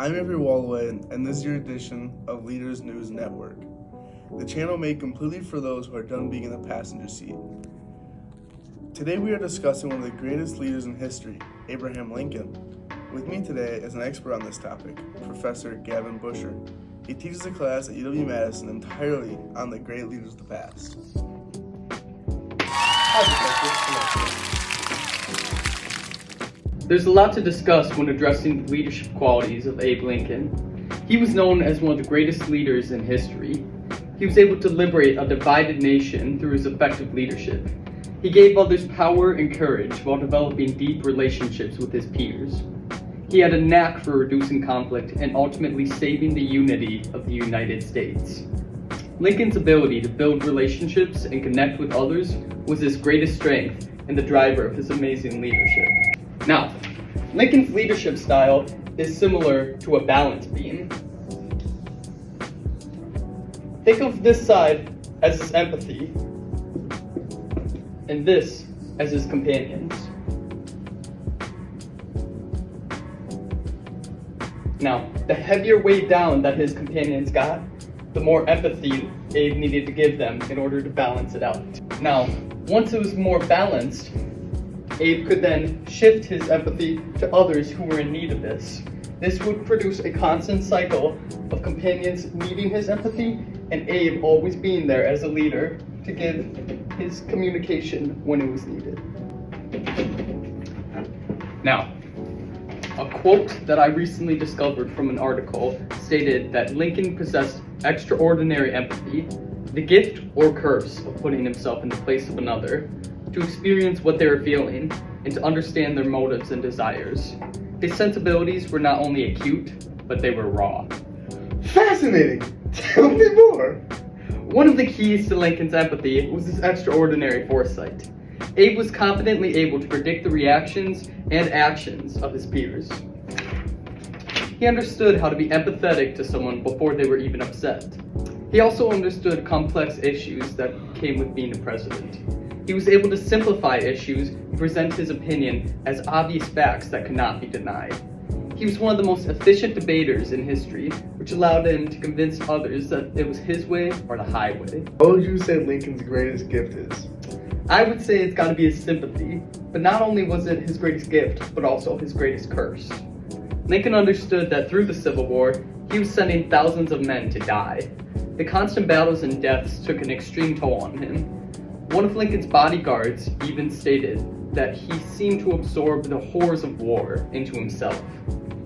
I'm Avery Wallaway, and this is your edition of Leaders News Network, the channel made completely for those who are done being in the passenger seat. Today we are discussing one of the greatest leaders in history, Abraham Lincoln. With me today is an expert on this topic, Professor Gavin Busher. He teaches a class at UW-Madison entirely on the great leaders of the past. There's a lot to discuss when addressing the leadership qualities of Abe Lincoln. He was known as one of the greatest leaders in history. He was able to liberate a divided nation through his effective leadership. He gave others power and courage while developing deep relationships with his peers. He had a knack for reducing conflict and ultimately saving the unity of the United States. Lincoln's ability to build relationships and connect with others was his greatest strength and the driver of his amazing leadership. Now, Lincoln's leadership style is similar to a balance beam. Think of this side as his empathy, and this as his companions. Now, the heavier weight down that his companions got, the more empathy Abe needed to give them in order to balance it out. Now, once it was more balanced, Abe could then shift his empathy to others who were in need of this. This would produce a constant cycle of companions needing his empathy and Abe always being there as a leader to give his communication when it was needed. Now, a quote that I recently discovered from an article stated that Lincoln possessed extraordinary empathy, the gift or curse of putting himself in the place of another, to experience what they were feeling and to understand their motives and desires. His sensibilities were not only acute, but they were raw. Fascinating! Tell me more! One of the keys to Lincoln's empathy was his extraordinary foresight. Abe was confidently able to predict the reactions and actions of his peers. He understood how to be empathetic to someone before they were even upset. He also understood complex issues that came with being a president. He was able to simplify issues and present his opinion as obvious facts that could not be denied. He was one of the most efficient debaters in history, which allowed him to convince others that it was his way or the highway. What would you say Lincoln's greatest gift is? I would say it's got to be his sympathy, but not only was it his greatest gift, but also his greatest curse. Lincoln understood that through the Civil War, he was sending thousands of men to die. The constant battles and deaths took an extreme toll on him. One of Lincoln's bodyguards even stated that he seemed to absorb the horrors of war into himself.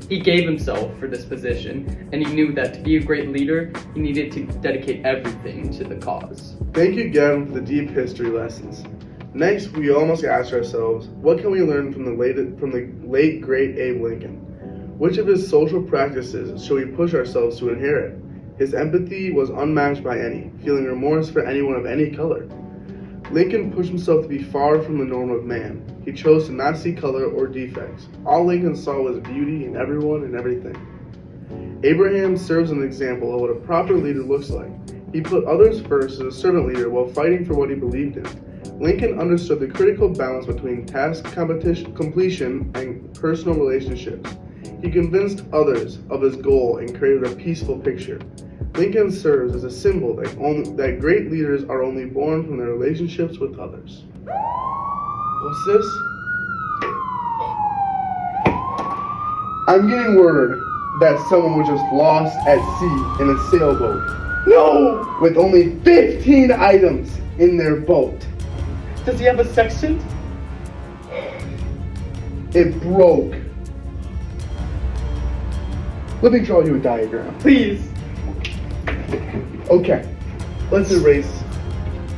He gave himself for this position, and he knew that to be a great leader, he needed to dedicate everything to the cause. Thank you, Gavin, for the deep history lessons. Next, we all must ask ourselves, what can we learn from the late great Abe Lincoln? Which of his social practices should we push ourselves to inherit? His empathy was unmatched by any, feeling remorse for anyone of any color. Lincoln pushed himself to be far from the norm of man. He chose to not see color or defects. All Lincoln saw was beauty in everyone and everything. Abraham serves an example of what a proper leader looks like. He put others first as a servant leader while fighting for what he believed in. Lincoln understood the critical balance between task completion and personal relationships. He convinced others of his goal and created a peaceful picture. Lincoln serves as a symbol that great leaders are only born from their relationships with others. What's this? I'm getting word that someone was just lost at sea in a sailboat. No! With only 15 items in their boat. Does he have a sextant? It broke. Let me draw you a diagram. Please. Okay, let's erase.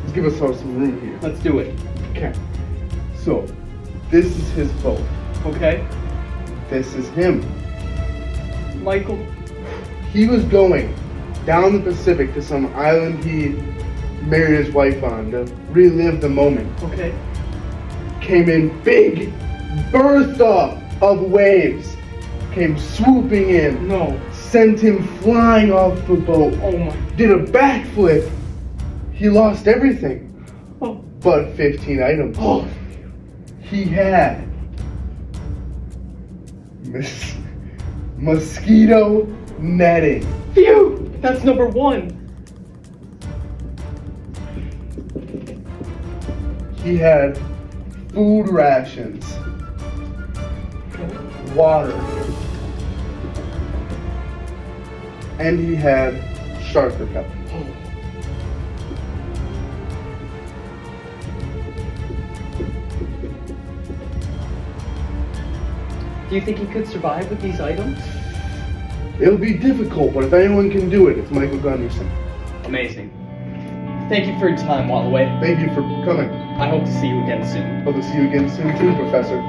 Let's give ourselves some room here. Let's do it. Okay, so this is his boat. Okay. This is him. Michael. He was going down the Pacific to some island he married his wife on to relive the moment. Okay. Came in big, Bertha of waves. Came swooping in. No. Sent him flying off the boat. Oh my. Did a backflip. He lost everything. Oh. But 15 items. Oh. He had Mosquito netting. Phew! That's number 1. He had food rations, water, and he had shark repellent. Do you think he could survive with these items? It'll be difficult, but if anyone can do it, it's Michael Gunderson. Amazing. Thank you for your time, Walloway. Thank you for coming. I hope to see you again soon. Hope to see you again soon too, Professor.